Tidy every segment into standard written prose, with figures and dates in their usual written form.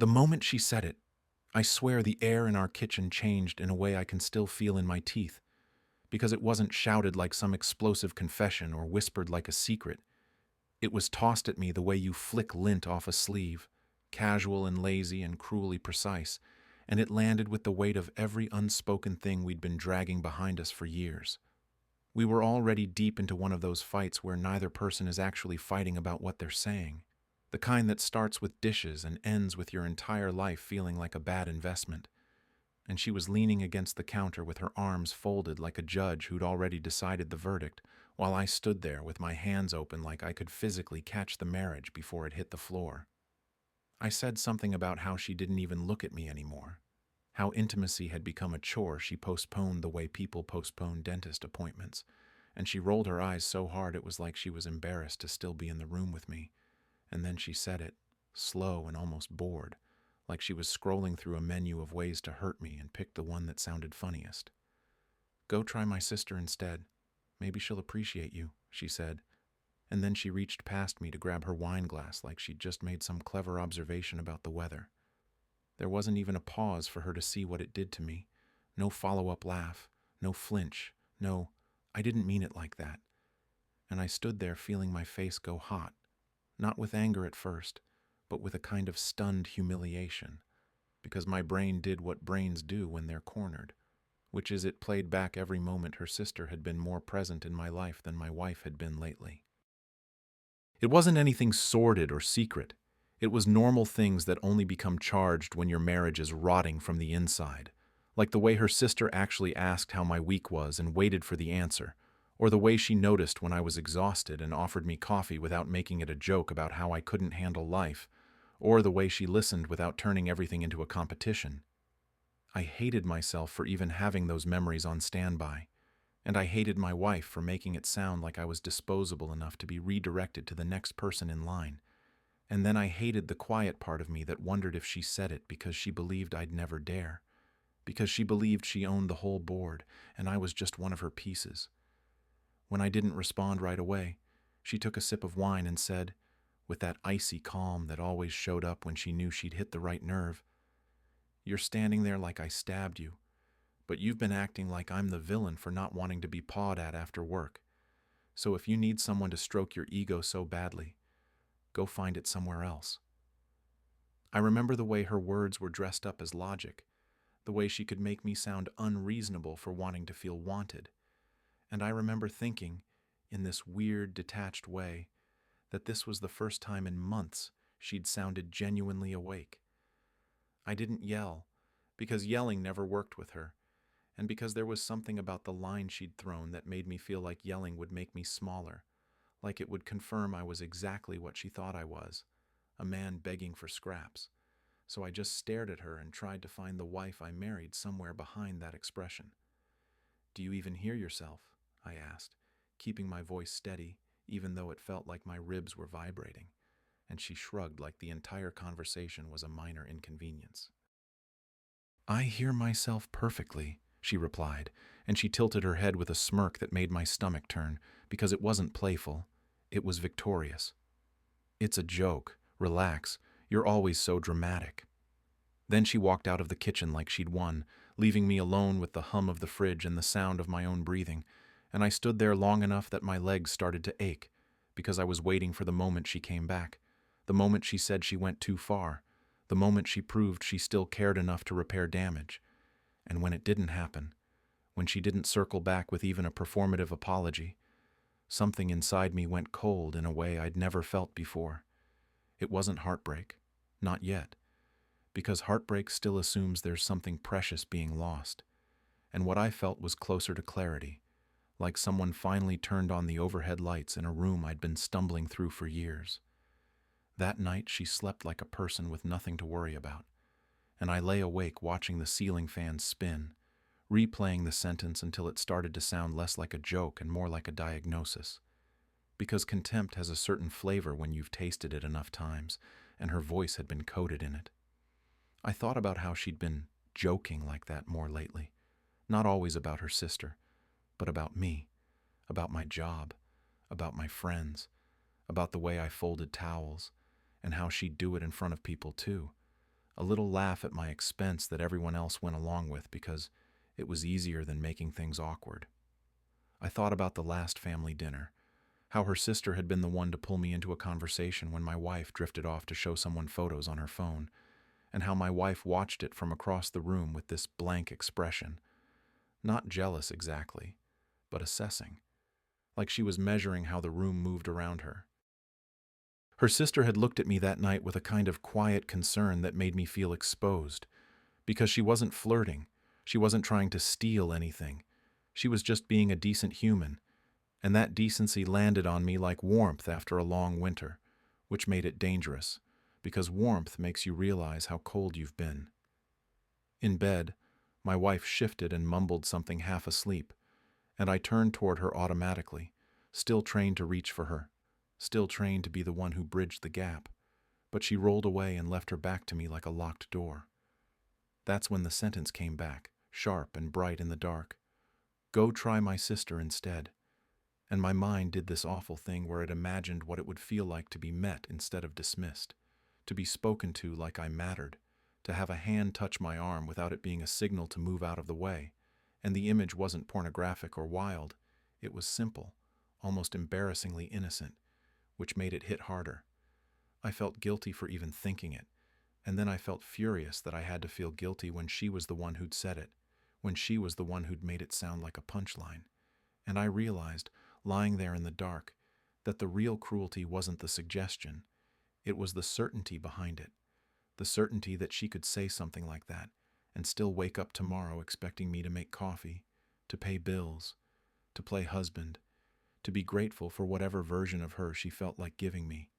The moment she said it, I swear the air in our kitchen changed in a way I can still feel in my teeth, because it wasn't shouted like some explosive confession or whispered like a secret. It was tossed at me the way you flick lint off a sleeve, casual and lazy and cruelly precise, and it landed with the weight of every unspoken thing we'd been dragging behind us for years. We were already deep into one of those fights where neither person is actually fighting about what they're saying, the kind that starts with dishes and ends with your entire life feeling like a bad investment. And she was leaning against the counter with her arms folded like a judge who'd already decided the verdict, while I stood there with my hands open like I could physically catch the marriage before it hit the floor. I said something about how she didn't even look at me anymore, how intimacy had become a chore she postponed the way people postpone dentist appointments, and she rolled her eyes so hard it was like she was embarrassed to still be in the room with me. And then she said it, slow and almost bored, like she was scrolling through a menu of ways to hurt me and picked the one that sounded funniest. "Go try my sister instead. Maybe she'll appreciate you," she said. And then she reached past me to grab her wine glass like she'd just made some clever observation about the weather. There wasn't even a pause for her to see what it did to me. No follow-up laugh, no flinch, no, "I didn't mean it like that." And I stood there feeling my face go hot, not with anger at first, but with a kind of stunned humiliation, because my brain did what brains do when they're cornered, which is it played back every moment her sister had been more present in my life than my wife had been lately. It wasn't anything sordid or secret. It was normal things that only become charged when your marriage is rotting from the inside, like the way her sister actually asked how my week was and waited for the answer, or the way she noticed when I was exhausted and offered me coffee without making it a joke about how I couldn't handle life, or the way she listened without turning everything into a competition. I hated myself for even having those memories on standby, and I hated my wife for making it sound like I was disposable enough to be redirected to the next person in line. And then I hated the quiet part of me that wondered if she said it because she believed I'd never dare, because she believed she owned the whole board and I was just one of her pieces. When I didn't respond right away, she took a sip of wine and said, with that icy calm that always showed up when she knew she'd hit the right nerve, "You're standing there like I stabbed you, but you've been acting like I'm the villain for not wanting to be pawed at after work. So if you need someone to stroke your ego so badly, go find it somewhere else." I remember the way her words were dressed up as logic, the way she could make me sound unreasonable for wanting to feel wanted. And I remember thinking, in this weird, detached way, that this was the first time in months she'd sounded genuinely awake. I didn't yell, because yelling never worked with her, and because there was something about the line she'd thrown that made me feel like yelling would make me smaller, like it would confirm I was exactly what she thought I was, a man begging for scraps. So I just stared at her and tried to find the wife I married somewhere behind that expression. "Do you even hear yourself?" I asked, keeping my voice steady, even though it felt like my ribs were vibrating, and she shrugged like the entire conversation was a minor inconvenience. "I hear myself perfectly," she replied, and she tilted her head with a smirk that made my stomach turn, because it wasn't playful, it was victorious. "It's a joke. Relax. You're always so dramatic." Then she walked out of the kitchen like she'd won, leaving me alone with the hum of the fridge and the sound of my own breathing, and I stood there long enough that my legs started to ache, because I was waiting for the moment she came back, the moment she said she went too far, the moment she proved she still cared enough to repair damage. And when it didn't happen, when she didn't circle back with even a performative apology, something inside me went cold in a way I'd never felt before. It wasn't heartbreak, not yet, because heartbreak still assumes there's something precious being lost, and what I felt was closer to clarity, like someone finally turned on the overhead lights in a room I'd been stumbling through for years. That night she slept like a person with nothing to worry about, and I lay awake watching the ceiling fan spin, replaying the sentence until it started to sound less like a joke and more like a diagnosis. Because contempt has a certain flavor when you've tasted it enough times, and her voice had been coated in it. I thought about how she'd been joking like that more lately, not always about her sister, but about me, about my job, about my friends, about the way I folded towels, and how she'd do it in front of people too, a little laugh at my expense that everyone else went along with because it was easier than making things awkward. I thought about the last family dinner, how her sister had been the one to pull me into a conversation when my wife drifted off to show someone photos on her phone, and how my wife watched it from across the room with this blank expression, not jealous exactly, but assessing, like she was measuring how the room moved around her. Her sister had looked at me that night with a kind of quiet concern that made me feel exposed, because she wasn't flirting, she wasn't trying to steal anything, she was just being a decent human, and that decency landed on me like warmth after a long winter, which made it dangerous, because warmth makes you realize how cold you've been. In bed, my wife shifted and mumbled something half asleep, and I turned toward her automatically, still trained to reach for her, still trained to be the one who bridged the gap, but she rolled away and left her back to me like a locked door. That's when the sentence came back, sharp and bright in the dark. Go try my sister instead. And my mind did this awful thing where it imagined what it would feel like to be met instead of dismissed, to be spoken to like I mattered, to have a hand touch my arm without it being a signal to move out of the way. And the image wasn't pornographic or wild. It was simple, almost embarrassingly innocent, which made it hit harder. I felt guilty for even thinking it, and then I felt furious that I had to feel guilty when she was the one who'd said it, when she was the one who'd made it sound like a punchline. And I realized, lying there in the dark, that the real cruelty wasn't the suggestion, it was the certainty behind it, the certainty that she could say something like that and still wake up tomorrow expecting me to make coffee, to pay bills, to play husband, to be grateful for whatever version of her she felt like giving me.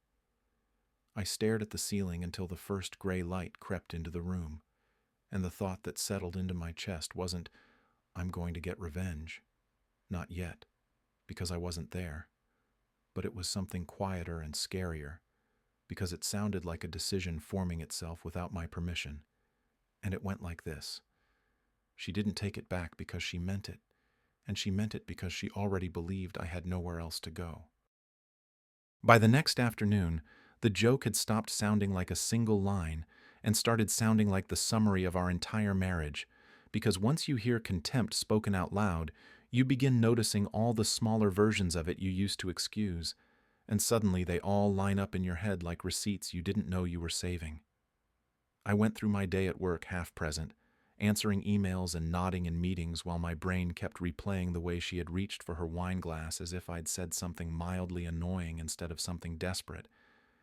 I stared at the ceiling until the first gray light crept into the room, and the thought that settled into my chest wasn't, I'm going to get revenge. Not yet, because I wasn't there. But it was something quieter and scarier, because it sounded like a decision forming itself without my permission. And it went like this. She didn't take it back because she meant it, and she meant it because she already believed I had nowhere else to go. By the next afternoon, the joke had stopped sounding like a single line and started sounding like the summary of our entire marriage, because once you hear contempt spoken out loud, you begin noticing all the smaller versions of it you used to excuse, and suddenly they all line up in your head like receipts you didn't know you were saving. I went through my day at work half present, answering emails and nodding in meetings while my brain kept replaying the way she had reached for her wine glass as if I'd said something mildly annoying instead of something desperate,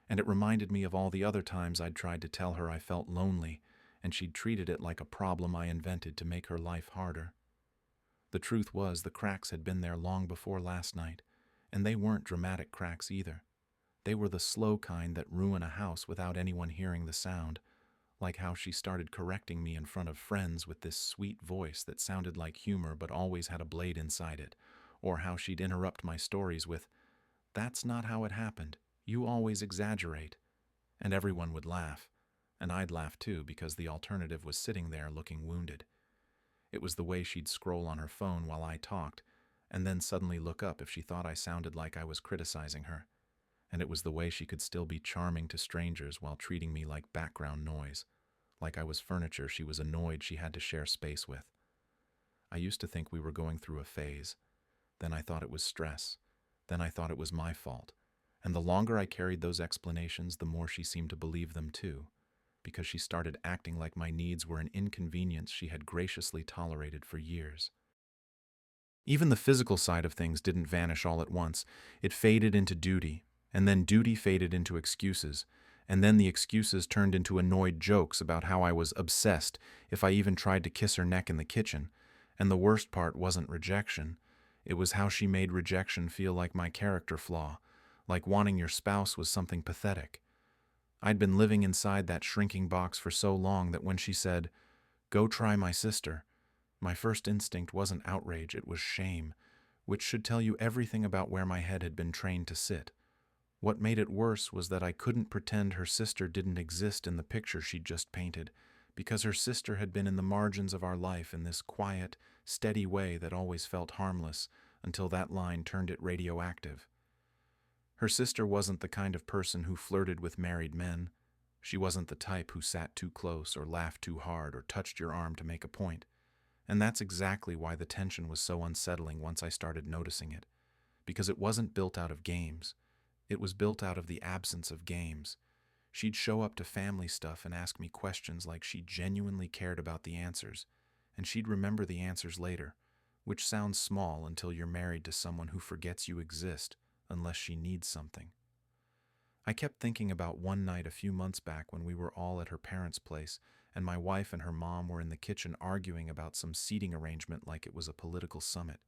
and it reminded me of all the other times I'd tried to tell her I felt lonely, and she'd treated it like a problem I invented to make her life harder. The truth was the cracks had been there long before last night, and they weren't dramatic cracks either. They were the slow kind that ruin a house without anyone hearing the sound, like how she started correcting me in front of friends with this sweet voice that sounded like humor but always had a blade inside it, or how she'd interrupt my stories with, "That's not how it happened. You always exaggerate." And everyone would laugh, and I'd laugh too because the alternative was sitting there looking wounded. It was the way she'd scroll on her phone while I talked, and then suddenly look up if she thought I sounded like I was criticizing her. And it was the way she could still be charming to strangers while treating me like background noise, like I was furniture she was annoyed she had to share space with. I used to think we were going through a phase. Then I thought it was stress. Then I thought it was my fault. And the longer I carried those explanations, the more she seemed to believe them too, because she started acting like my needs were an inconvenience she had graciously tolerated for years. Even the physical side of things didn't vanish all at once. It faded into duty, and then duty faded into excuses, and then the excuses turned into annoyed jokes about how I was obsessed if I even tried to kiss her neck in the kitchen, and the worst part wasn't rejection. It was how she made rejection feel like my character flaw, like wanting your spouse was something pathetic. I'd been living inside that shrinking box for so long that when she said, "Go try my sister," my first instinct wasn't outrage, it was shame, which should tell you everything about where my head had been trained to sit. What made it worse was that I couldn't pretend her sister didn't exist in the picture she'd just painted, because her sister had been in the margins of our life in this quiet, steady way that always felt harmless until that line turned it radioactive. Her sister wasn't the kind of person who flirted with married men. She wasn't the type who sat too close or laughed too hard or touched your arm to make a point. And that's exactly why the tension was so unsettling once I started noticing it. Because it wasn't built out of games. It was built out of the absence of games. She'd show up to family stuff and ask me questions like she genuinely cared about the answers, and she'd remember the answers later, which sounds small until you're married to someone who forgets you exist unless she needs something. I kept thinking about one night a few months back when we were all at her parents' place, and my wife and her mom were in the kitchen arguing about some seating arrangement like it was a political summit,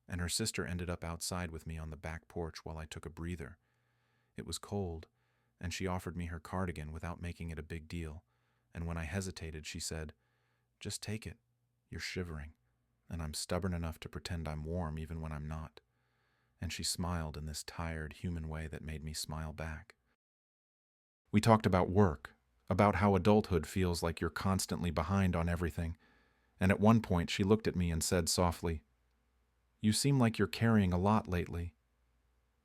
and her sister ended up outside with me on the back porch while I took a breather. It was cold, and she offered me her cardigan without making it a big deal, and when I hesitated, she said, "Just take it. You're shivering, and I'm stubborn enough to pretend I'm warm even when I'm not." And she smiled in this tired, human way that made me smile back. We talked about work, about how adulthood feels like you're constantly behind on everything, and at one point she looked at me and said softly, "You seem like you're carrying a lot lately."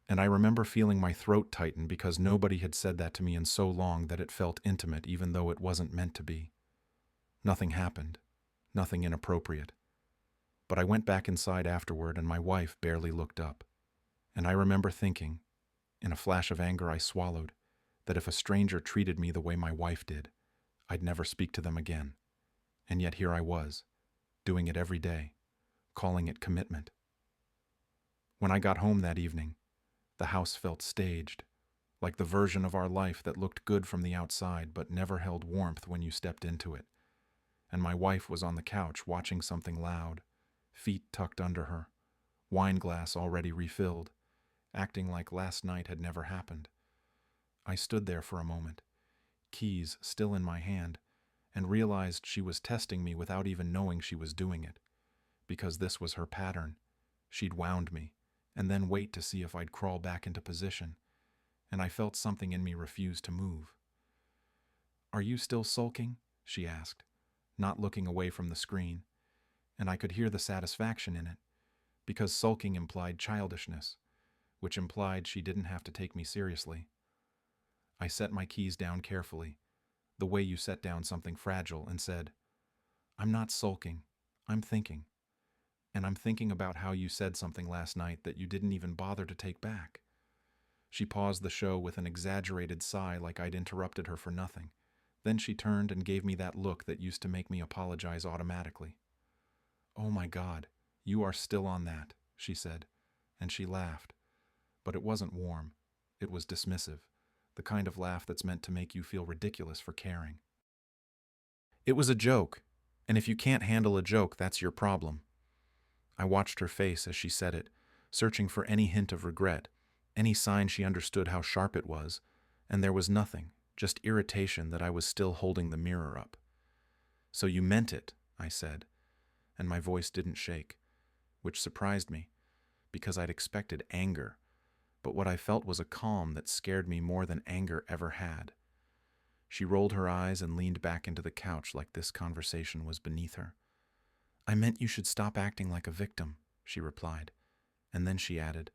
And I remember feeling my throat tighten because nobody had said that to me in so long that it felt intimate even though it wasn't meant to be. Nothing happened, nothing inappropriate. But I went back inside afterward and my wife barely looked up. And I remember thinking, in a flash of anger I swallowed, that if a stranger treated me the way my wife did, I'd never speak to them again. And yet here I was, doing it every day, calling it commitment. When I got home that evening, the house felt staged, like the version of our life that looked good from the outside but never held warmth when you stepped into it. And my wife was on the couch watching something loud, feet tucked under her, wine glass already refilled, acting like last night had never happened. I stood there for a moment, keys still in my hand, and realized she was testing me without even knowing she was doing it. Because this was her pattern. She'd wound me, and then wait to see if I'd crawl back into position, and I felt something in me refuse to move. "Are you still sulking?" she asked, not looking away from the screen, and I could hear the satisfaction in it, because sulking implied childishness, which implied she didn't have to take me seriously. I set my keys down carefully, the way you set down something fragile, and said, "I'm not sulking, I'm thinking. And I'm thinking about how you said something last night that you didn't even bother to take back." She paused the show with an exaggerated sigh like I'd interrupted her for nothing. Then she turned and gave me that look that used to make me apologize automatically. "Oh my God, you are still on that," she said, and she laughed. But it wasn't warm. It was dismissive, the kind of laugh that's meant to make you feel ridiculous for caring. It was a joke, and if you can't handle a joke, that's your problem. I watched her face as she said it, searching for any hint of regret, any sign she understood how sharp it was, and there was nothing, just irritation that I was still holding the mirror up. "So you meant it," I said, and my voice didn't shake, which surprised me, because I'd expected anger, but what I felt was a calm that scared me more than anger ever had. She rolled her eyes and leaned back into the couch like this conversation was beneath her. "I meant you should stop acting like a victim," she replied, and then she added,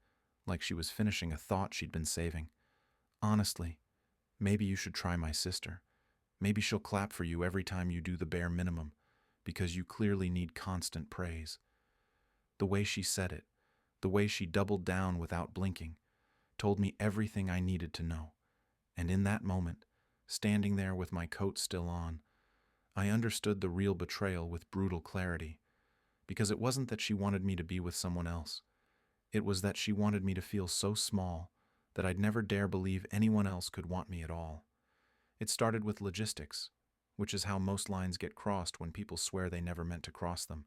like she was finishing a thought she'd been saving, "Honestly, maybe you should try my sister. Maybe she'll clap for you every time you do the bare minimum, because you clearly need constant praise." The way she said it, the way she doubled down without blinking, told me everything I needed to know. And in that moment, standing there with my coat still on, I understood the real betrayal with brutal clarity, because it wasn't that she wanted me to be with someone else. It was that she wanted me to feel so small that I'd never dare believe anyone else could want me at all. It started with logistics, which is how most lines get crossed when people swear they never meant to cross them,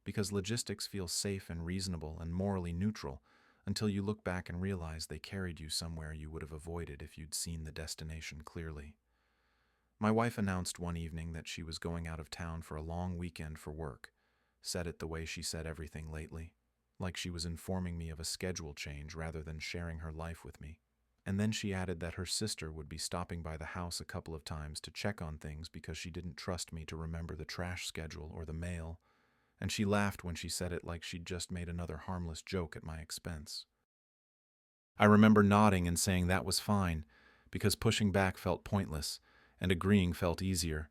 because logistics feel safe and reasonable and morally neutral until you look back and realize they carried you somewhere you would have avoided if you'd seen the destination clearly. My wife announced one evening that she was going out of town for a long weekend for work, said it the way she said everything lately, like she was informing me of a schedule change rather than sharing her life with me. And then she added that her sister would be stopping by the house a couple of times to check on things because she didn't trust me to remember the trash schedule or the mail, and she laughed when she said it like she'd just made another harmless joke at my expense. I remember nodding and saying that was fine, because pushing back felt pointless, and agreeing felt easier.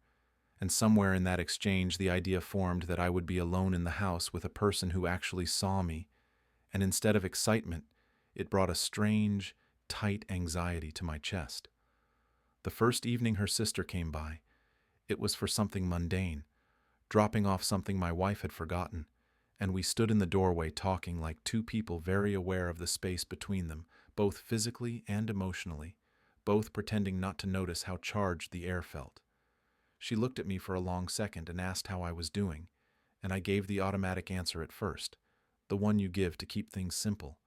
And somewhere in that exchange, the idea formed that I would be alone in the house with a person who actually saw me, and instead of excitement, it brought a strange, tight anxiety to my chest. The first evening her sister came by, it was for something mundane, dropping off something my wife had forgotten, and we stood in the doorway talking like two people very aware of the space between them, both physically and emotionally, both pretending not to notice how charged the air felt. She looked at me for a long second and asked how I was doing, and I gave the automatic answer at first, the one you give to keep things simple.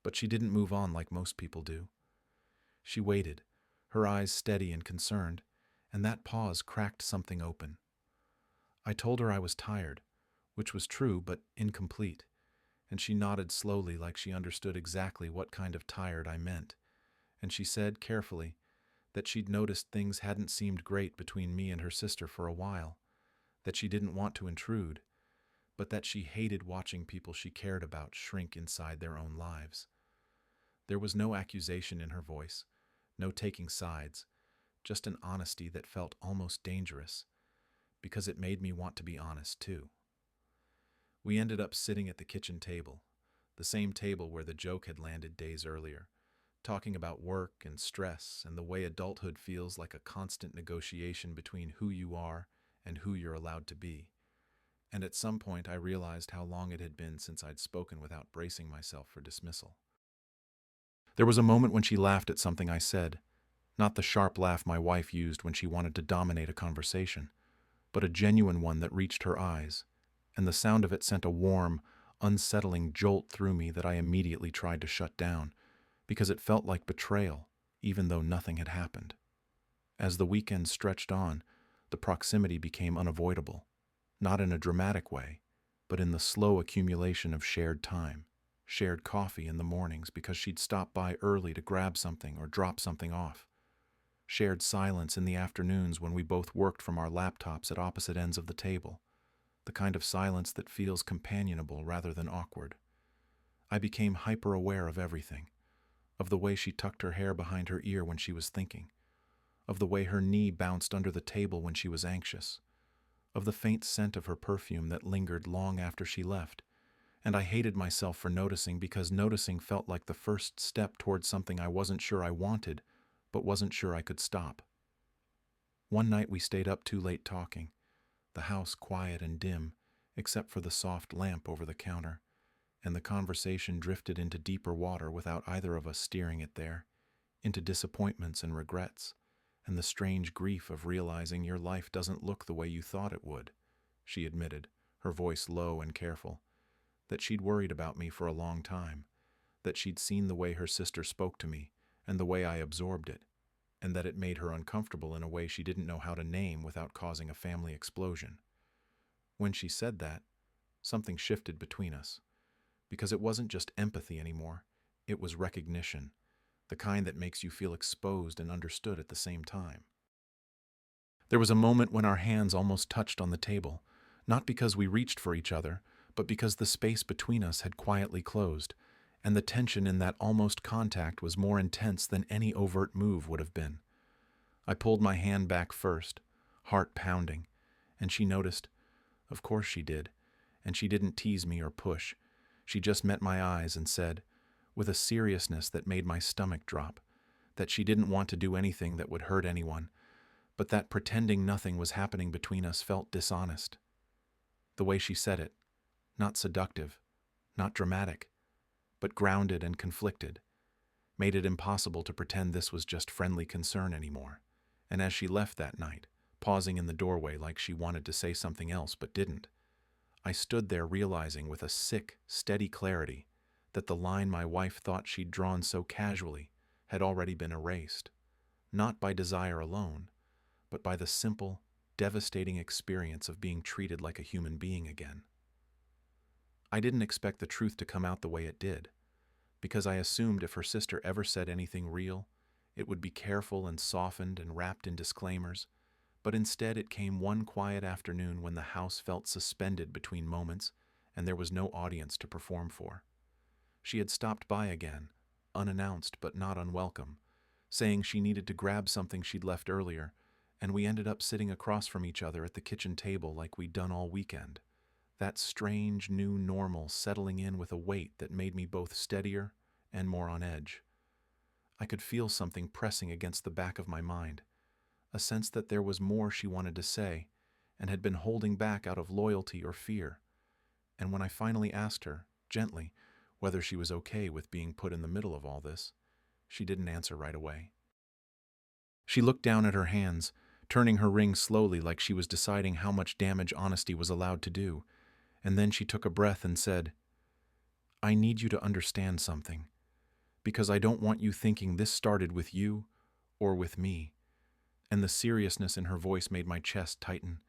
But she didn't move on like most people do. She waited, her eyes steady and concerned, and that pause cracked something open. I told her I was tired, which was true but incomplete, and she nodded slowly like she understood exactly what kind of tired I meant, and she said carefully that she'd noticed things hadn't seemed great between me and her sister for a while, that she didn't want to intrude, but that she hated watching people she cared about shrink inside their own lives. There was no accusation in her voice, no taking sides, just an honesty that felt almost dangerous, because it made me want to be honest too. We ended up sitting at the kitchen table, the same table where the joke had landed days earlier, talking about work and stress and the way adulthood feels like a constant negotiation between who you are and who you're allowed to be. And at some point I realized how long it had been since I'd spoken without bracing myself for dismissal. There was a moment when she laughed at something I said, not the sharp laugh my wife used when she wanted to dominate a conversation, but a genuine one that reached her eyes, and the sound of it sent a warm, unsettling jolt through me that I immediately tried to shut down, because it felt like betrayal, even though nothing had happened. As the weekend stretched on, the proximity became unavoidable, not in a dramatic way, but in the slow accumulation of shared time, shared coffee in the mornings because she'd stop by early to grab something or drop something off, shared silence in the afternoons when we both worked from our laptops at opposite ends of the table, the kind of silence that feels companionable rather than awkward. I became hyper-aware of everything, of the way she tucked her hair behind her ear when she was thinking, of the way her knee bounced under the table when she was anxious, of the faint scent of her perfume that lingered long after she left, and I hated myself for noticing because noticing felt like the first step towards something I wasn't sure I wanted, but wasn't sure I could stop. One night we stayed up too late talking, the house quiet and dim, except for the soft lamp over the counter, and the conversation drifted into deeper water without either of us steering it there, into disappointments and regrets, and the strange grief of realizing your life doesn't look the way you thought it would, she admitted, her voice low and careful, that she'd worried about me for a long time, that she'd seen the way her sister spoke to me and the way I absorbed it, and that it made her uncomfortable in a way she didn't know how to name without causing a family explosion. When she said that, something shifted between us, because it wasn't just empathy anymore, it was recognition, the kind that makes you feel exposed and understood at the same time. There was a moment when our hands almost touched on the table, not because we reached for each other, but because the space between us had quietly closed, and the tension in that almost contact was more intense than any overt move would have been. I pulled my hand back first, heart pounding, and she noticed. Of course she did, and she didn't tease me or push. She just met my eyes and said, with a seriousness that made my stomach drop, that she didn't want to do anything that would hurt anyone, but that pretending nothing was happening between us felt dishonest. The way she said it, not seductive, not dramatic, but grounded and conflicted, made it impossible to pretend this was just friendly concern anymore. And as she left that night, pausing in the doorway like she wanted to say something else but didn't, I stood there realizing with a sick, steady clarity that the line my wife thought she'd drawn so casually had already been erased, not by desire alone, but by the simple, devastating experience of being treated like a human being again. I didn't expect the truth to come out the way it did, because I assumed if her sister ever said anything real, it would be careful and softened and wrapped in disclaimers, but instead it came one quiet afternoon when the house felt suspended between moments and there was no audience to perform for. She had stopped by again, unannounced but not unwelcome, saying she needed to grab something she'd left earlier, and we ended up sitting across from each other at the kitchen table like we'd done all weekend. That strange new normal settling in with a weight that made me both steadier and more on edge. I could feel something pressing against the back of my mind, a sense that there was more she wanted to say and had been holding back out of loyalty or fear. And when I finally asked her, gently, whether she was okay with being put in the middle of all this, she didn't answer right away. She looked down at her hands, turning her ring slowly like she was deciding how much damage honesty was allowed to do, and then she took a breath and said, "I need you to understand something, because I don't want you thinking this started with you or with me." And the seriousness in her voice made my chest tighten.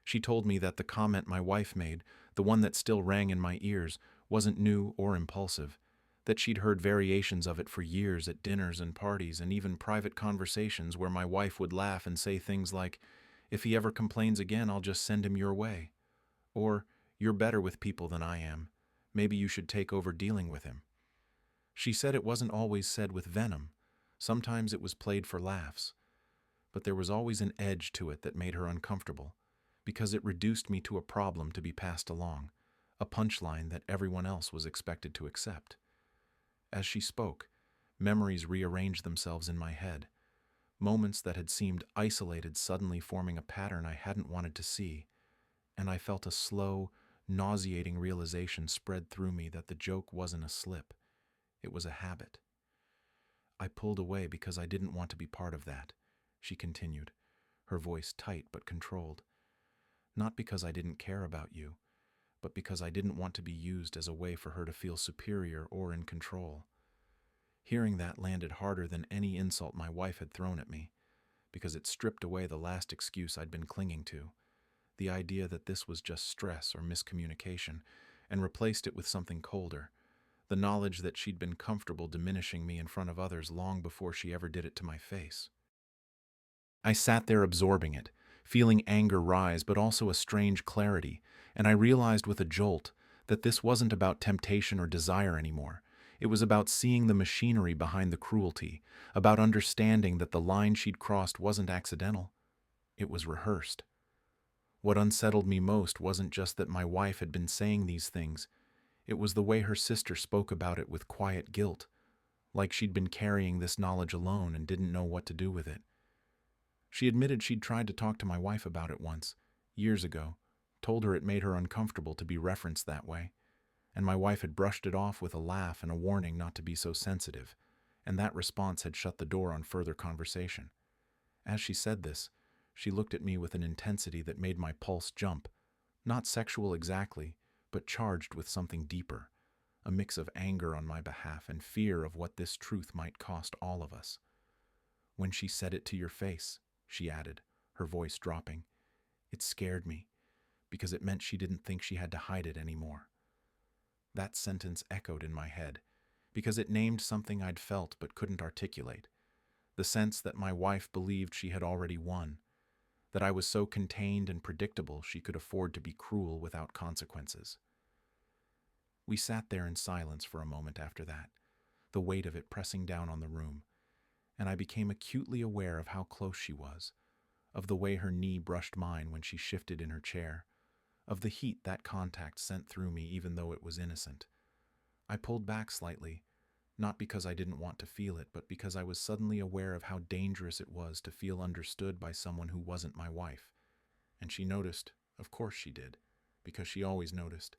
She told me that the comment my wife made, the one that still rang in my ears, wasn't new or impulsive, that she'd heard variations of it for years at dinners and parties and even private conversations where my wife would laugh and say things like, "If he ever complains again, I'll just send him your way." Or, "You're better with people than I am. Maybe you should take over dealing with him." She said it wasn't always said with venom. Sometimes it was played for laughs. But there was always an edge to it that made her uncomfortable, because it reduced me to a problem to be passed along, a punchline that everyone else was expected to accept. As she spoke, memories rearranged themselves in my head, moments that had seemed isolated suddenly forming a pattern I hadn't wanted to see, and I felt a slow, nauseating realization spread through me that the joke wasn't a slip, it was a habit. "I pulled away because I didn't want to be part of that," she continued, her voice tight but controlled. "Not because I didn't care about you, but because I didn't want to be used as a way for her to feel superior or in control." Hearing that landed harder than any insult my wife had thrown at me, because it stripped away the last excuse I'd been clinging to, the idea that this was just stress or miscommunication, and replaced it with something colder, the knowledge that she'd been comfortable diminishing me in front of others long before she ever did it to my face. I sat there absorbing it, feeling anger rise but also a strange clarity, and I realized with a jolt that this wasn't about temptation or desire anymore. It was about seeing the machinery behind the cruelty, about understanding that the line she'd crossed wasn't accidental. It was rehearsed. What unsettled me most wasn't just that my wife had been saying these things. It was the way her sister spoke about it with quiet guilt, like she'd been carrying this knowledge alone and didn't know what to do with it. She admitted she'd tried to talk to my wife about it once, years ago, told her it made her uncomfortable to be referenced that way, and my wife had brushed it off with a laugh and a warning not to be so sensitive, and that response had shut the door on further conversation. As she said this, she looked at me with an intensity that made my pulse jump, not sexual exactly, but charged with something deeper, a mix of anger on my behalf and fear of what this truth might cost all of us. "When she said it to your face," she added, her voice dropping, "it scared me, because it meant she didn't think she had to hide it anymore." That sentence echoed in my head, because it named something I'd felt but couldn't articulate, the sense that my wife believed she had already won, that I was so contained and predictable she could afford to be cruel without consequences. We sat there in silence for a moment after that, the weight of it pressing down on the room, and I became acutely aware of how close she was, of the way her knee brushed mine when she shifted in her chair, of the heat that contact sent through me even though it was innocent. I pulled back slightly, not because I didn't want to feel it, but because I was suddenly aware of how dangerous it was to feel understood by someone who wasn't my wife. And she noticed, of course she did, because she always noticed.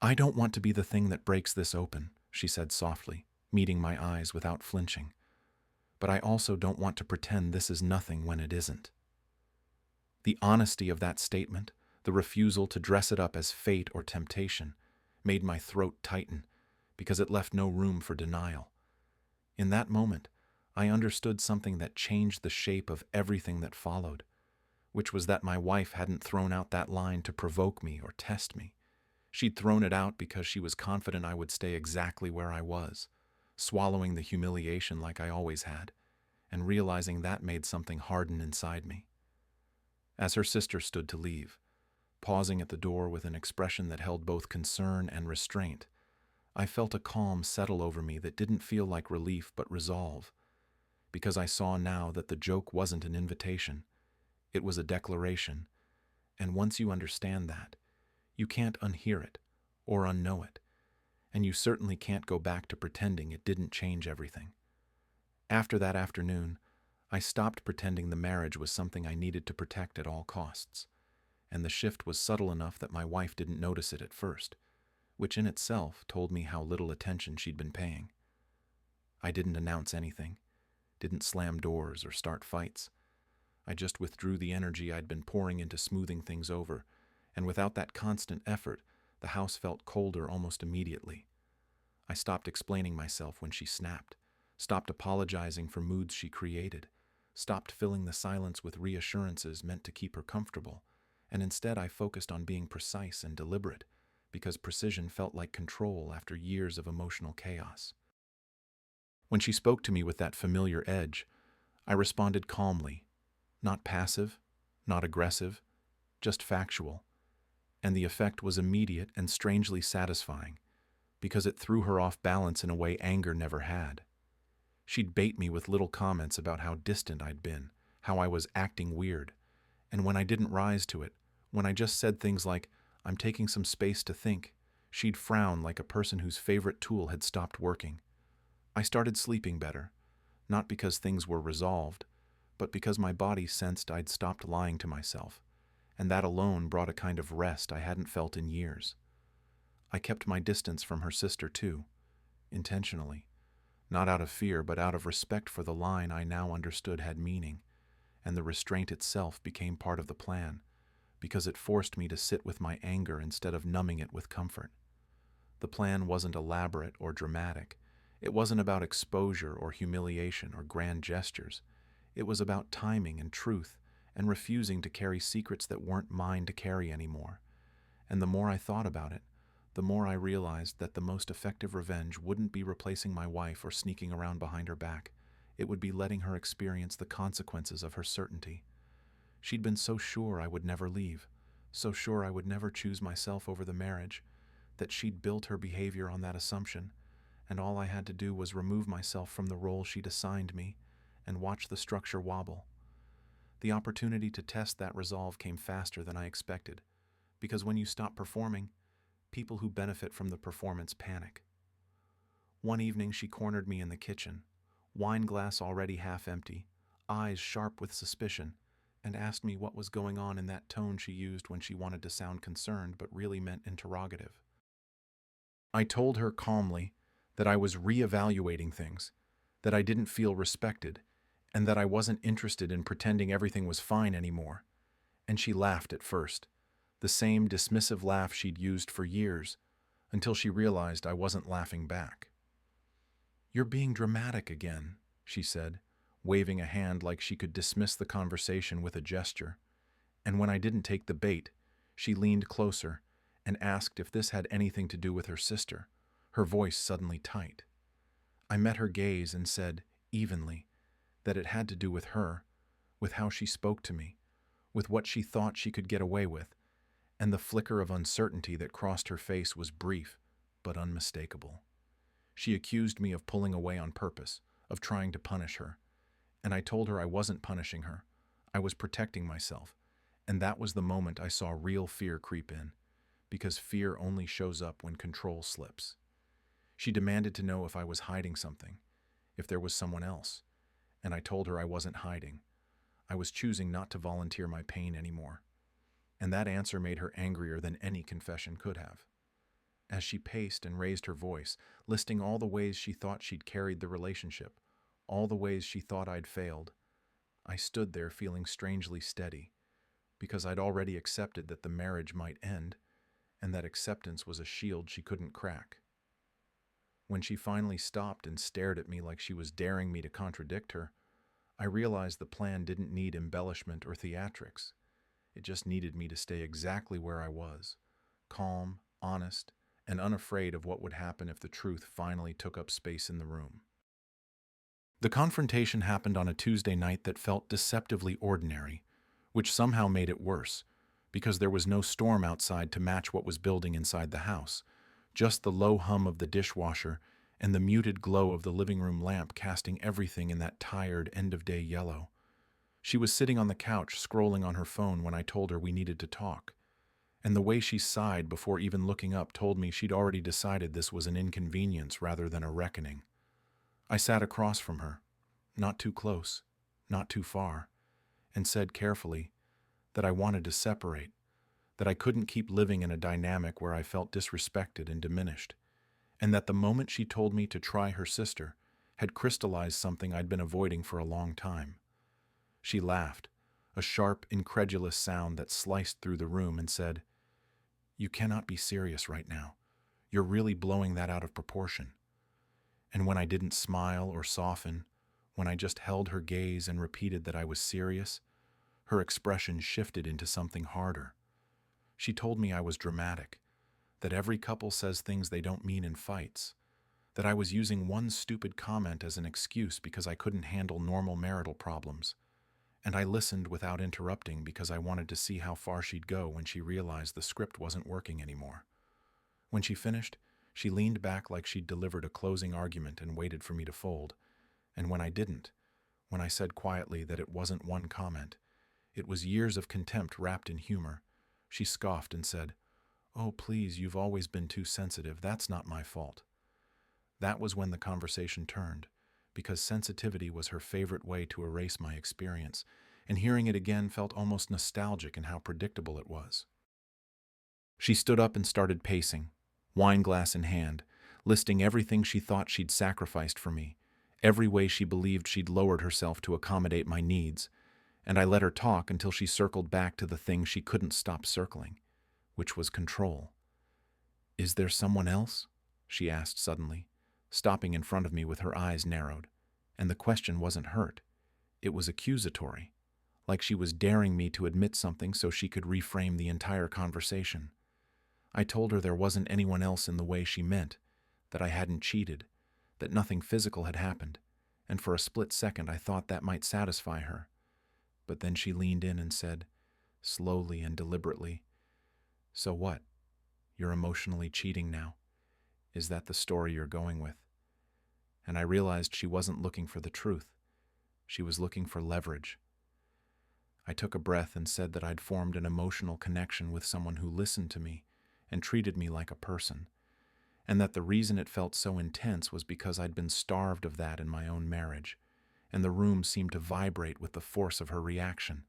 "I don't want to be the thing that breaks this open," she said softly, meeting my eyes without flinching. "But I also don't want to pretend this is nothing when it isn't." The honesty of that statement, the refusal to dress it up as fate or temptation, made my throat tighten, because it left no room for denial. In that moment, I understood something that changed the shape of everything that followed, which was that my wife hadn't thrown out that line to provoke me or test me. She'd thrown it out because she was confident I would stay exactly where I was, swallowing the humiliation like I always had, and realizing that made something harden inside me. As her sister stood to leave, pausing at the door with an expression that held both concern and restraint, I felt a calm settle over me that didn't feel like relief but resolve, because I saw now that the joke wasn't an invitation, it was a declaration, and once you understand that, you can't unhear it or unknow it, and you certainly can't go back to pretending it didn't change everything. After that afternoon, I stopped pretending the marriage was something I needed to protect at all costs, and the shift was subtle enough that my wife didn't notice it at first, which in itself told me how little attention she'd been paying. I didn't announce anything, didn't slam doors or start fights. I just withdrew the energy I'd been pouring into smoothing things over, and without that constant effort, the house felt colder almost immediately. I stopped explaining myself when she snapped, stopped apologizing for moods she created, stopped filling the silence with reassurances meant to keep her comfortable, and instead I focused on being precise and deliberate, because precision felt like control after years of emotional chaos. When she spoke to me with that familiar edge, I responded calmly, not passive, not aggressive, just factual, and the effect was immediate and strangely satisfying, because it threw her off balance in a way anger never had. She'd bait me with little comments about how distant I'd been, how I was acting weird, and when I didn't rise to it, when I just said things like, "I'm taking some space to think," she'd frown like a person whose favorite tool had stopped working. I started sleeping better, not because things were resolved, but because my body sensed I'd stopped lying to myself, and that alone brought a kind of rest I hadn't felt in years. I kept my distance from her sister too, intentionally, not out of fear but out of respect for the line I now understood had meaning, and the restraint itself became part of the plan, because it forced me to sit with my anger instead of numbing it with comfort. The plan wasn't elaborate or dramatic. It wasn't about exposure or humiliation or grand gestures. It was about timing and truth and refusing to carry secrets that weren't mine to carry anymore. And the more I thought about it, the more I realized that the most effective revenge wouldn't be replacing my wife or sneaking around behind her back. It would be letting her experience the consequences of her certainty. She'd been so sure I would never leave, so sure I would never choose myself over the marriage, that she'd built her behavior on that assumption, and all I had to do was remove myself from the role she'd assigned me and watch the structure wobble. The opportunity to test that resolve came faster than I expected, because when you stop performing, people who benefit from the performance panic. One evening she cornered me in the kitchen, wine glass already half empty, eyes sharp with suspicion, and asked me what was going on in that tone she used when she wanted to sound concerned but really meant interrogative. I told her calmly that I was reevaluating things, that I didn't feel respected, and that I wasn't interested in pretending everything was fine anymore. And she laughed at first, the same dismissive laugh she'd used for years, until she realized I wasn't laughing back. "You're being dramatic again," she said, waving a hand like she could dismiss the conversation with a gesture. And when I didn't take the bait, she leaned closer and asked if this had anything to do with her sister, her voice suddenly tight. I met her gaze and said, evenly, that it had to do with her, with how she spoke to me, with what she thought she could get away with, and the flicker of uncertainty that crossed her face was brief, but unmistakable. She accused me of pulling away on purpose, of trying to punish her, and I told her I wasn't punishing her. I was protecting myself, and that was the moment I saw real fear creep in, because fear only shows up when control slips. She demanded to know if I was hiding something, if there was someone else, and I told her I wasn't hiding. I was choosing not to volunteer my pain anymore. And that answer made her angrier than any confession could have. As she paced and raised her voice, listing all the ways she thought she'd carried the relationship, all the ways she thought I'd failed, I stood there feeling strangely steady, because I'd already accepted that the marriage might end, and that acceptance was a shield she couldn't crack. When she finally stopped and stared at me like she was daring me to contradict her, I realized the plan didn't need embellishment or theatrics. It just needed me to stay exactly where I was, calm, honest, and unafraid of what would happen if the truth finally took up space in the room. The confrontation happened on a Tuesday night that felt deceptively ordinary, which somehow made it worse, because there was no storm outside to match what was building inside the house, just the low hum of the dishwasher and the muted glow of the living room lamp casting everything in that tired end-of-day yellow. She was sitting on the couch scrolling on her phone when I told her we needed to talk, and the way she sighed before even looking up told me she'd already decided this was an inconvenience rather than a reckoning. I sat across from her, not too close, not too far, and said carefully that I wanted to separate, that I couldn't keep living in a dynamic where I felt disrespected and diminished, and that the moment she told me to try her sister had crystallized something I'd been avoiding for a long time. She laughed, a sharp, incredulous sound that sliced through the room, and said, "You cannot be serious right now. You're really blowing that out of proportion." And when I didn't smile or soften, when I just held her gaze and repeated that I was serious, her expression shifted into something harder. She told me I was dramatic, that every couple says things they don't mean in fights, that I was using one stupid comment as an excuse because I couldn't handle normal marital problems, and I listened without interrupting because I wanted to see how far she'd go when she realized the script wasn't working anymore. When she finished, she leaned back like she'd delivered a closing argument and waited for me to fold, and when I didn't, when I said quietly that it wasn't one comment, it was years of contempt wrapped in humor, she scoffed and said, "Oh, please, you've always been too sensitive. That's not my fault." That was when the conversation turned, because sensitivity was her favorite way to erase my experience, and hearing it again felt almost nostalgic in how predictable it was. She stood up and started pacing, wine glass in hand, listing everything she thought she'd sacrificed for me, every way she believed she'd lowered herself to accommodate my needs, and I let her talk until she circled back to the thing she couldn't stop circling, which was control. "Is there someone else?" she asked suddenly, stopping in front of me with her eyes narrowed, and the question wasn't hurt. It was accusatory, like she was daring me to admit something so she could reframe the entire conversation. I told her there wasn't anyone else in the way she meant, that I hadn't cheated, that nothing physical had happened, and for a split second I thought that might satisfy her. But then she leaned in and said, slowly and deliberately, "So what? You're emotionally cheating now? Is that the story you're going with?" And I realized she wasn't looking for the truth. She was looking for leverage. I took a breath and said that I'd formed an emotional connection with someone who listened to me and treated me like a person, and that the reason it felt so intense was because I'd been starved of that in my own marriage, and the room seemed to vibrate with the force of her reaction.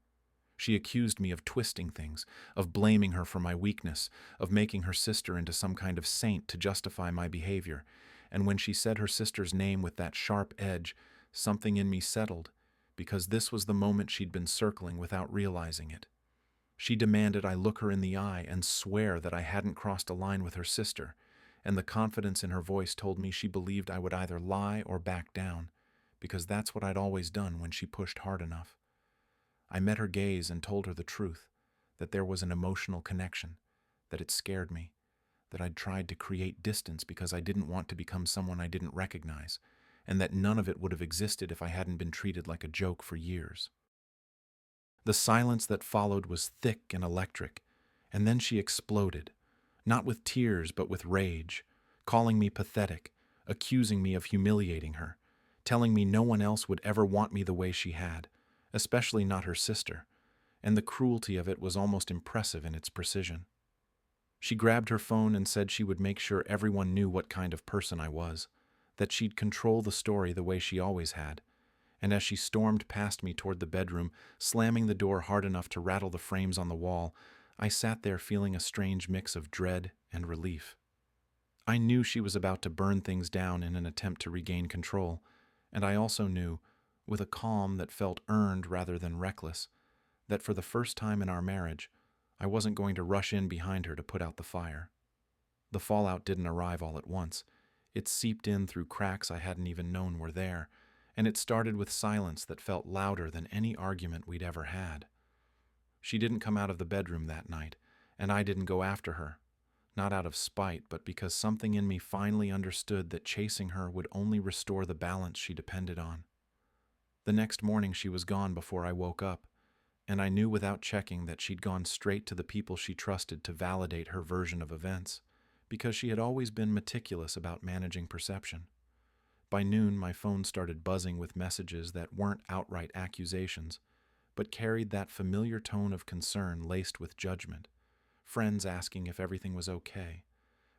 She accused me of twisting things, of blaming her for my weakness, of making her sister into some kind of saint to justify my behavior, and when she said her sister's name with that sharp edge, something in me settled, because this was the moment she'd been circling without realizing it. She demanded I look her in the eye and swear that I hadn't crossed a line with her sister, and the confidence in her voice told me she believed I would either lie or back down, because that's what I'd always done when she pushed hard enough. I met her gaze and told her the truth, that there was an emotional connection, that it scared me, that I'd tried to create distance because I didn't want to become someone I didn't recognize, and that none of it would have existed if I hadn't been treated like a joke for years. The silence that followed was thick and electric, and then she exploded, not with tears but with rage, calling me pathetic, accusing me of humiliating her, telling me no one else would ever want me the way she had, especially not her sister, and the cruelty of it was almost impressive in its precision. She grabbed her phone and said she would make sure everyone knew what kind of person I was, that she'd control the story the way she always had, and as she stormed past me toward the bedroom, slamming the door hard enough to rattle the frames on the wall, I sat there feeling a strange mix of dread and relief. I knew she was about to burn things down in an attempt to regain control, and I also knew, with a calm that felt earned rather than reckless, that for the first time in our marriage, I wasn't going to rush in behind her to put out the fire. The fallout didn't arrive all at once. It seeped in through cracks I hadn't even known were there, and it started with silence that felt louder than any argument we'd ever had. She didn't come out of the bedroom that night, and I didn't go after her, not out of spite, but because something in me finally understood that chasing her would only restore the balance she depended on. The next morning she was gone before I woke up, and I knew without checking that she'd gone straight to the people she trusted to validate her version of events, because she had always been meticulous about managing perception. By noon, my phone started buzzing with messages that weren't outright accusations, but carried that familiar tone of concern laced with judgment. Friends asking if everything was okay.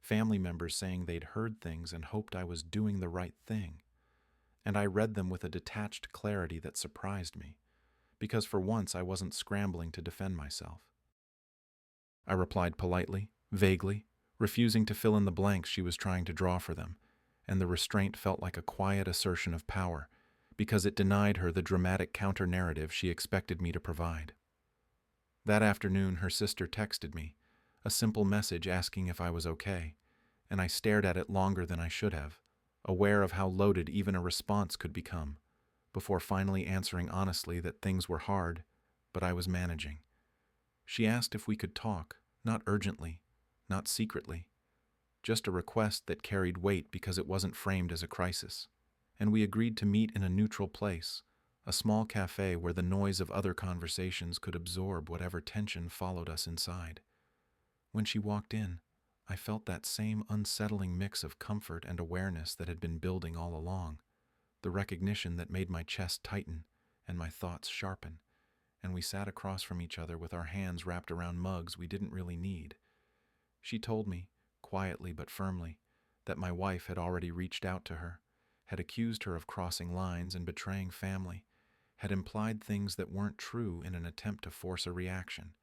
Family members saying they'd heard things and hoped I was doing the right thing. And I read them with a detached clarity that surprised me, because for once I wasn't scrambling to defend myself. I replied politely, vaguely, refusing to fill in the blanks she was trying to draw for them, and the restraint felt like a quiet assertion of power, because it denied her the dramatic counter-narrative she expected me to provide. That afternoon, her sister texted me, a simple message asking if I was okay, and I stared at it longer than I should have, aware of how loaded even a response could become, before finally answering honestly that things were hard, but I was managing. She asked if we could talk, not urgently, not secretly, just a request that carried weight because it wasn't framed as a crisis, and we agreed to meet in a neutral place, a small cafe where the noise of other conversations could absorb whatever tension followed us inside. When she walked in, I felt that same unsettling mix of comfort and awareness that had been building all along, the recognition that made my chest tighten and my thoughts sharpen, and we sat across from each other with our hands wrapped around mugs we didn't really need. She told me, quietly but firmly, that my wife had already reached out to her, had accused her of crossing lines and betraying family, had implied things that weren't true in an attempt to force a reaction,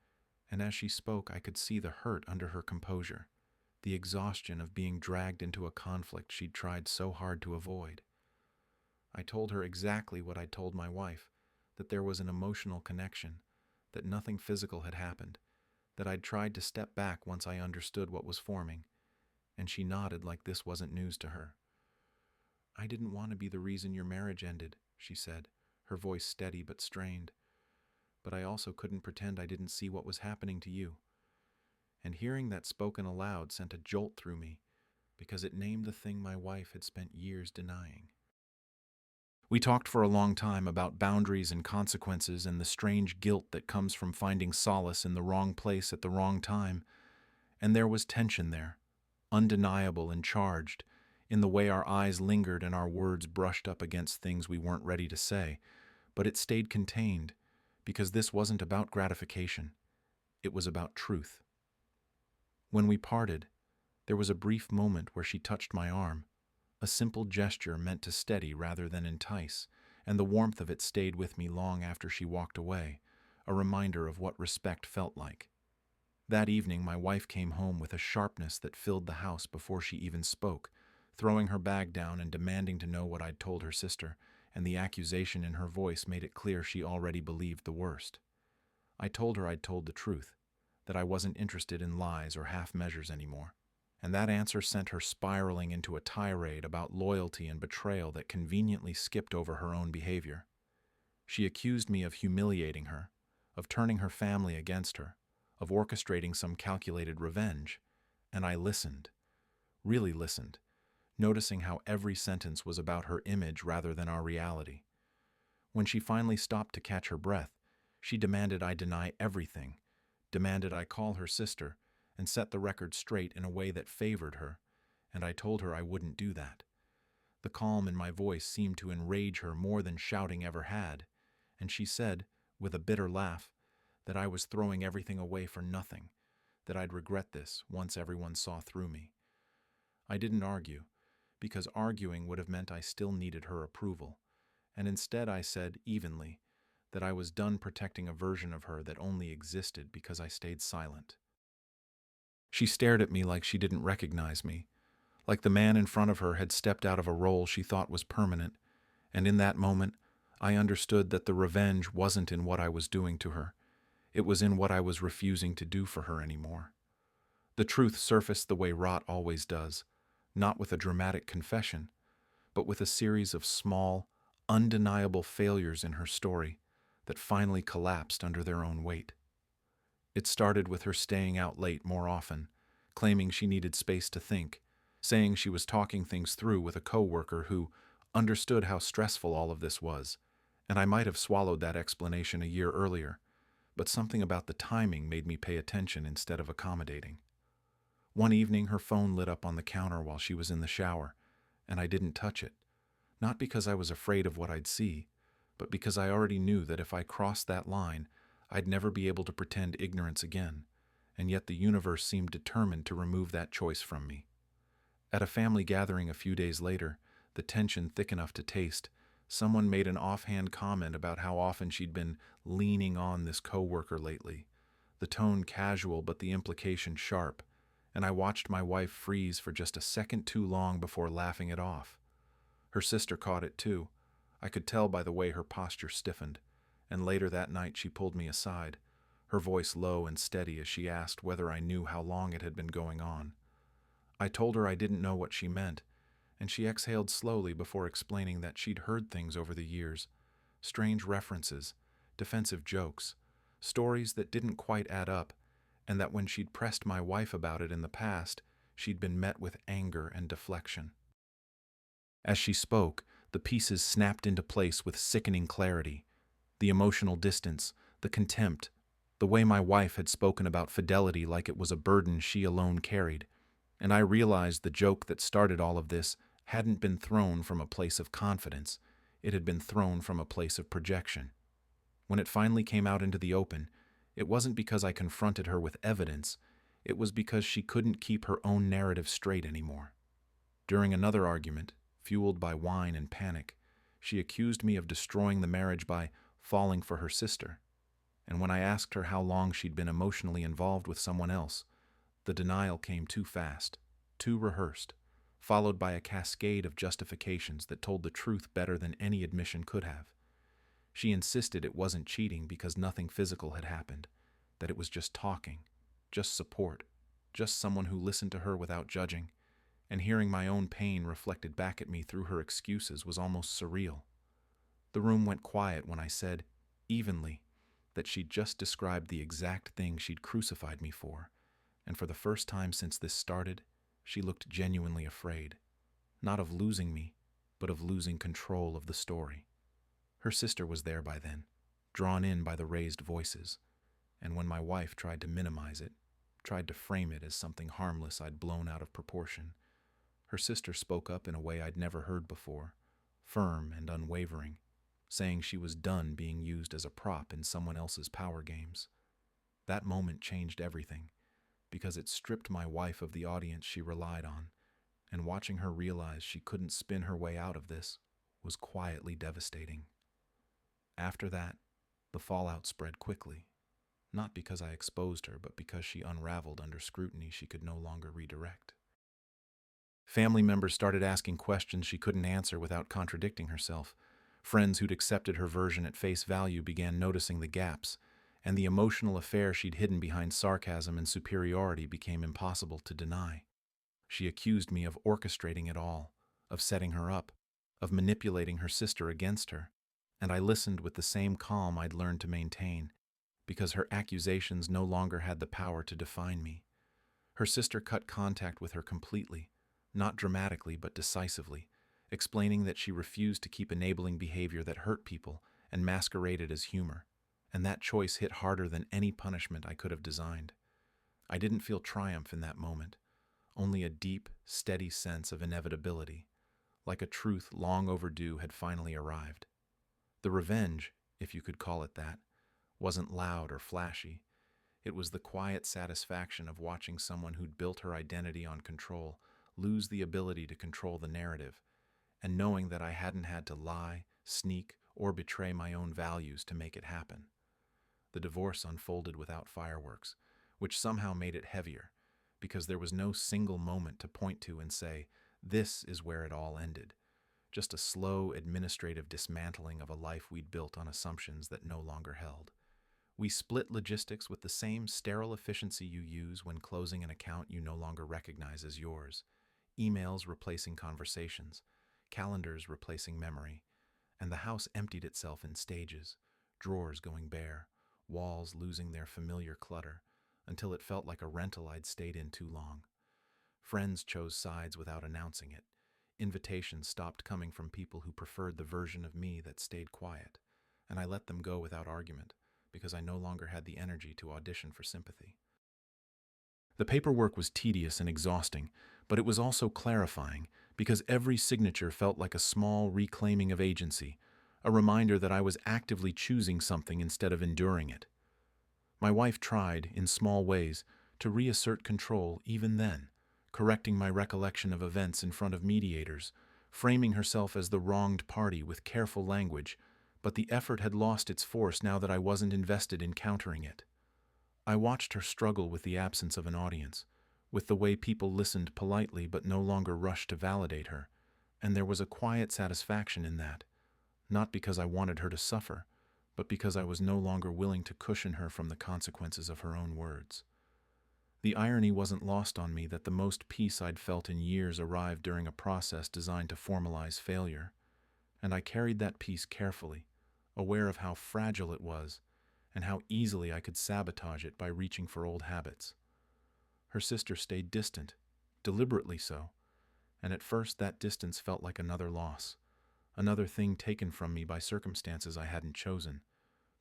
and as she spoke I could see the hurt under her composure, the exhaustion of being dragged into a conflict she'd tried so hard to avoid. I told her exactly what I'd told my wife, that there was an emotional connection, that nothing physical had happened, that I'd tried to step back once I understood what was forming, and she nodded like this wasn't news to her. "I didn't want to be the reason your marriage ended," she said, her voice steady but strained. "But I also couldn't pretend I didn't see what was happening to you." And hearing that spoken aloud sent a jolt through me, because it named the thing my wife had spent years denying. We talked for a long time about boundaries and consequences and the strange guilt that comes from finding solace in the wrong place at the wrong time, and there was tension there, undeniable and charged, in the way our eyes lingered and our words brushed up against things we weren't ready to say, but it stayed contained, because this wasn't about gratification, it was about truth. When we parted, there was a brief moment where she touched my arm, a simple gesture meant to steady rather than entice, and the warmth of it stayed with me long after she walked away, a reminder of what respect felt like. That evening, my wife came home with a sharpness that filled the house before she even spoke, throwing her bag down and demanding to know what I'd told her sister, and the accusation in her voice made it clear she already believed the worst. I told her I'd told the truth, that I wasn't interested in lies or half measures anymore, and that answer sent her spiraling into a tirade about loyalty and betrayal that conveniently skipped over her own behavior. She accused me of humiliating her, of turning her family against her, of orchestrating some calculated revenge, and I listened, really listened, noticing how every sentence was about her image rather than our reality. When she finally stopped to catch her breath, she demanded I deny everything, demanded I call her sister, and set the record straight in a way that favored her, and I told her I wouldn't do that. The calm in my voice seemed to enrage her more than shouting ever had, and she said, with a bitter laugh, that I was throwing everything away for nothing, that I'd regret this once everyone saw through me. I didn't argue, because arguing would have meant I still needed her approval, and instead I said, evenly, that I was done protecting a version of her that only existed because I stayed silent. She stared at me like she didn't recognize me, like the man in front of her had stepped out of a role she thought was permanent, and in that moment, I understood that the revenge wasn't in what I was doing to her. It was in what I was refusing to do for her anymore. The truth surfaced the way rot always does, not with a dramatic confession, but with a series of small, undeniable failures in her story that finally collapsed under their own weight. It started with her staying out late more often, claiming she needed space to think, saying she was talking things through with a coworker who understood how stressful all of this was, and I might have swallowed that explanation a year earlier, but something about the timing made me pay attention instead of accommodating. One evening, her phone lit up on the counter while she was in the shower, and I didn't touch it. Not because I was afraid of what I'd see, but because I already knew that if I crossed that line, I'd never be able to pretend ignorance again, and yet the universe seemed determined to remove that choice from me. At a family gathering a few days later, the tension thick enough to taste, someone made an offhand comment about how often she'd been leaning on this coworker lately. The tone casual, but the implication sharp, and I watched my wife freeze for just a second too long before laughing it off. Her sister caught it too. I could tell by the way her posture stiffened, and later that night she pulled me aside, her voice low and steady as she asked whether I knew how long it had been going on. I told her I didn't know what she meant, and she exhaled slowly before explaining that she'd heard things over the years, strange references, defensive jokes, stories that didn't quite add up, and that when she'd pressed my wife about it in the past, she'd been met with anger and deflection. As she spoke, the pieces snapped into place with sickening clarity. The emotional distance, the contempt, the way my wife had spoken about fidelity like it was a burden she alone carried, and I realized the joke that started all of this hadn't been thrown from a place of confidence, it had been thrown from a place of projection. When it finally came out into the open, it wasn't because I confronted her with evidence, it was because she couldn't keep her own narrative straight anymore. During another argument, fueled by wine and panic, she accused me of destroying the marriage by falling for her sister. And when I asked her how long she'd been emotionally involved with someone else, the denial came too fast, too rehearsed, followed by a cascade of justifications that told the truth better than any admission could have. She insisted it wasn't cheating because nothing physical had happened, that it was just talking, just support, just someone who listened to her without judging, and hearing my own pain reflected back at me through her excuses was almost surreal. The room went quiet when I said, evenly, that she'd just described the exact thing she'd crucified me for, and for the first time since this started, she looked genuinely afraid, not of losing me, but of losing control of the story. Her sister was there by then, drawn in by the raised voices, and when my wife tried to minimize it, tried to frame it as something harmless I'd blown out of proportion, her sister spoke up in a way I'd never heard before, firm and unwavering, saying she was done being used as a prop in someone else's power games. That moment changed everything, because it stripped my wife of the audience she relied on, and watching her realize she couldn't spin her way out of this was quietly devastating. After that, the fallout spread quickly, not because I exposed her, but because she unraveled under scrutiny she could no longer redirect. Family members started asking questions she couldn't answer without contradicting herself. Friends who'd accepted her version at face value began noticing the gaps, and the emotional affair she'd hidden behind sarcasm and superiority became impossible to deny. She accused me of orchestrating it all, of setting her up, of manipulating her sister against her, and I listened with the same calm I'd learned to maintain, because her accusations no longer had the power to define me. Her sister cut contact with her completely, not dramatically but decisively, explaining that she refused to keep enabling behavior that hurt people and masqueraded as humor, and that choice hit harder than any punishment I could have designed. I didn't feel triumph in that moment, only a deep, steady sense of inevitability, like a truth long overdue had finally arrived. The revenge, if you could call it that, wasn't loud or flashy. It was the quiet satisfaction of watching someone who'd built her identity on control lose the ability to control the narrative, and knowing that I hadn't had to lie, sneak, or betray my own values to make it happen. The divorce unfolded without fireworks, which somehow made it heavier, because there was no single moment to point to and say, this is where it all ended. Just a slow administrative dismantling of a life we'd built on assumptions that no longer held. We split logistics with the same sterile efficiency you use when closing an account you no longer recognize as yours. Emails replacing conversations, calendars replacing memory, and the house emptied itself in stages, drawers going bare, walls losing their familiar clutter, until it felt like a rental I'd stayed in too long. Friends chose sides without announcing it. Invitations stopped coming from people who preferred the version of me that stayed quiet, and I let them go without argument, because I no longer had the energy to audition for sympathy. The paperwork was tedious and exhausting, but it was also clarifying, because every signature felt like a small reclaiming of agency, a reminder that I was actively choosing something instead of enduring it. My wife tried, in small ways, to reassert control even then, correcting my recollection of events in front of mediators, framing herself as the wronged party with careful language, but the effort had lost its force now that I wasn't invested in countering it. I watched her struggle with the absence of an audience, with the way people listened politely but no longer rushed to validate her, and there was a quiet satisfaction in that, not because I wanted her to suffer, but because I was no longer willing to cushion her from the consequences of her own words. The irony wasn't lost on me that the most peace I'd felt in years arrived during a process designed to formalize failure, and I carried that peace carefully, aware of how fragile it was and how easily I could sabotage it by reaching for old habits. Her sister stayed distant, deliberately so, and at first that distance felt like another loss, another thing taken from me by circumstances I hadn't chosen,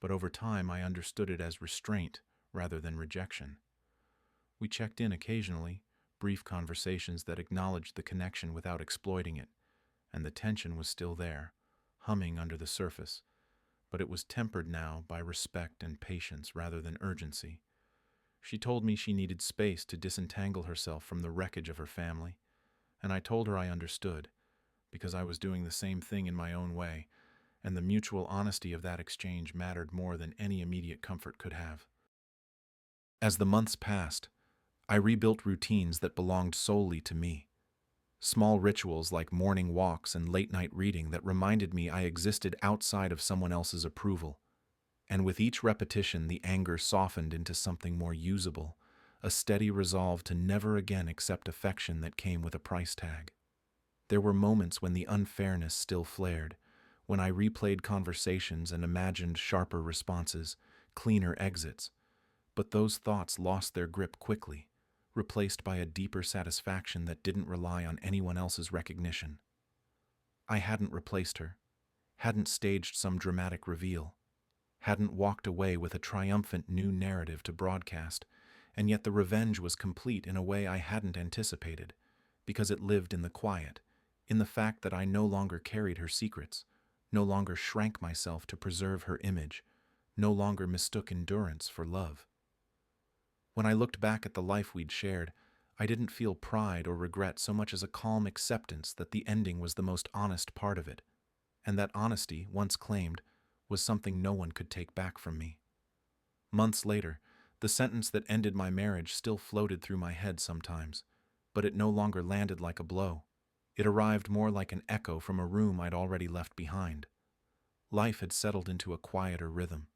but over time I understood it as restraint rather than rejection. We checked in occasionally, brief conversations that acknowledged the connection without exploiting it, and the tension was still there, humming under the surface, but it was tempered now by respect and patience rather than urgency. She told me she needed space to disentangle herself from the wreckage of her family, and I told her I understood, because I was doing the same thing in my own way, and the mutual honesty of that exchange mattered more than any immediate comfort could have. As the months passed, I rebuilt routines that belonged solely to me. Small rituals like morning walks and late-night reading that reminded me I existed outside of someone else's approval. And with each repetition, the anger softened into something more usable, a steady resolve to never again accept affection that came with a price tag. There were moments when the unfairness still flared, when I replayed conversations and imagined sharper responses, cleaner exits, but those thoughts lost their grip quickly, replaced by a deeper satisfaction that didn't rely on anyone else's recognition. I hadn't replaced her, hadn't staged some dramatic reveal, hadn't walked away with a triumphant new narrative to broadcast, and yet the revenge was complete in a way I hadn't anticipated, because it lived in the quiet, in the fact that I no longer carried her secrets, no longer shrank myself to preserve her image, no longer mistook endurance for love. When I looked back at the life we'd shared, I didn't feel pride or regret so much as a calm acceptance that the ending was the most honest part of it, and that honesty, once claimed, was something no one could take back from me. Months later, the sentence that ended my marriage still floated through my head sometimes, but it no longer landed like a blow. It arrived more like an echo from a room I'd already left behind. Life had settled into a quieter rhythm,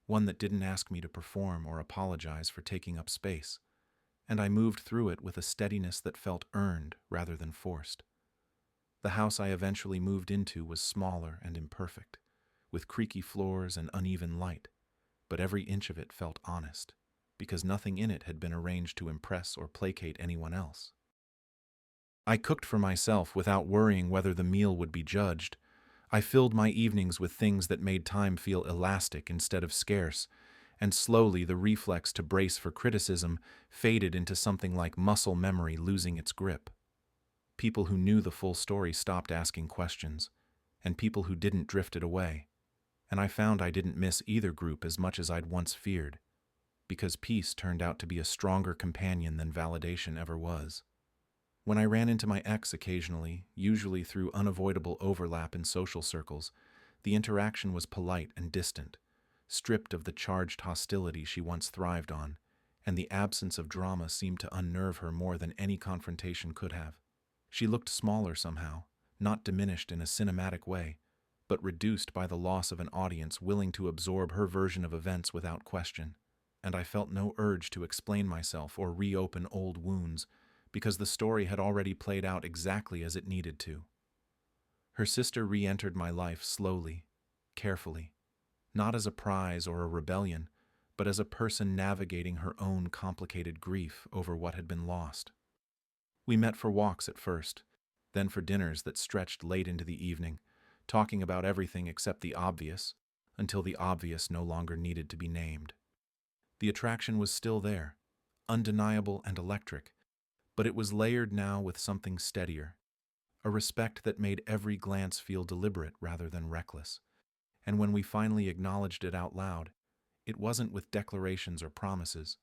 one that didn't ask me to perform or apologize for taking up space, and I moved through it with a steadiness that felt earned rather than forced. The house I eventually moved into was smaller and imperfect, with creaky floors and uneven light, but every inch of it felt honest, because nothing in it had been arranged to impress or placate anyone else. I cooked for myself without worrying whether the meal would be judged. I filled my evenings with things that made time feel elastic instead of scarce, and slowly the reflex to brace for criticism faded into something like muscle memory losing its grip. People who knew the full story stopped asking questions, and people who didn't drifted away, and I found I didn't miss either group as much as I'd once feared, because peace turned out to be a stronger companion than validation ever was. When I ran into my ex occasionally, usually through unavoidable overlap in social circles, the interaction was polite and distant, stripped of the charged hostility she once thrived on, and the absence of drama seemed to unnerve her more than any confrontation could have. She looked smaller somehow, not diminished in a cinematic way, but reduced by the loss of an audience willing to absorb her version of events without question, and I felt no urge to explain myself or reopen old wounds, because the story had already played out exactly as it needed to. Her sister re-entered my life slowly, carefully, not as a prize or a rebellion, but as a person navigating her own complicated grief over what had been lost. We met for walks at first, then for dinners that stretched late into the evening, talking about everything except the obvious, until the obvious no longer needed to be named. The attraction was still there, undeniable and electric, but it was layered now with something steadier, a respect that made every glance feel deliberate rather than reckless. And when we finally acknowledged it out loud, it wasn't with declarations or promises.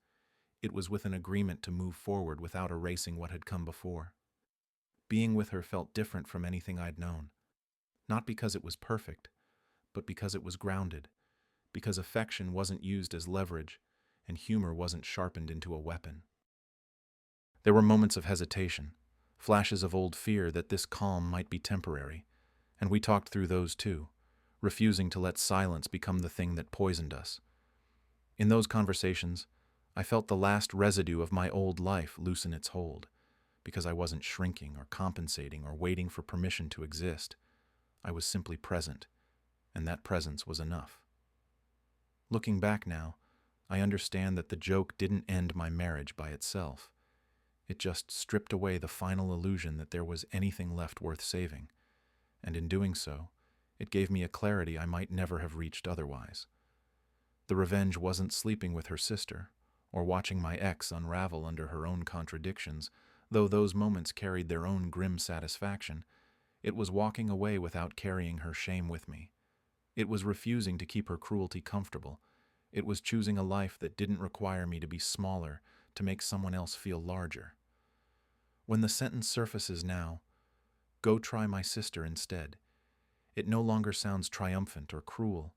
It was with an agreement to move forward without erasing what had come before. Being with her felt different from anything I'd known, not because it was perfect, but because it was grounded, because affection wasn't used as leverage, and humor wasn't sharpened into a weapon. There were moments of hesitation, flashes of old fear that this calm might be temporary, and we talked through those too, refusing to let silence become the thing that poisoned us. In those conversations, I felt the last residue of my old life loosen its hold, because I wasn't shrinking or compensating or waiting for permission to exist. I was simply present, and that presence was enough. Looking back now, I understand that the joke didn't end my marriage by itself. It just stripped away the final illusion that there was anything left worth saving, and in doing so, it gave me a clarity I might never have reached otherwise. The revenge wasn't sleeping with her sister, or watching my ex unravel under her own contradictions, though those moments carried their own grim satisfaction. It was walking away without carrying her shame with me. It was refusing to keep her cruelty comfortable. It was choosing a life that didn't require me to be smaller to make someone else feel larger. When the sentence surfaces now, "Go try my sister instead," it no longer sounds triumphant or cruel.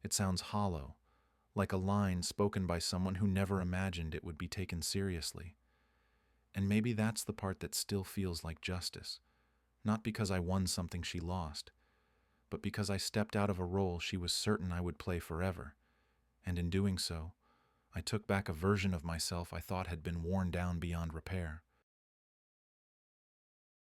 It sounds hollow, like a line spoken by someone who never imagined it would be taken seriously. And maybe that's the part that still feels like justice, not because I won something she lost, but because I stepped out of a role she was certain I would play forever, and in doing so, I took back a version of myself I thought had been worn down beyond repair.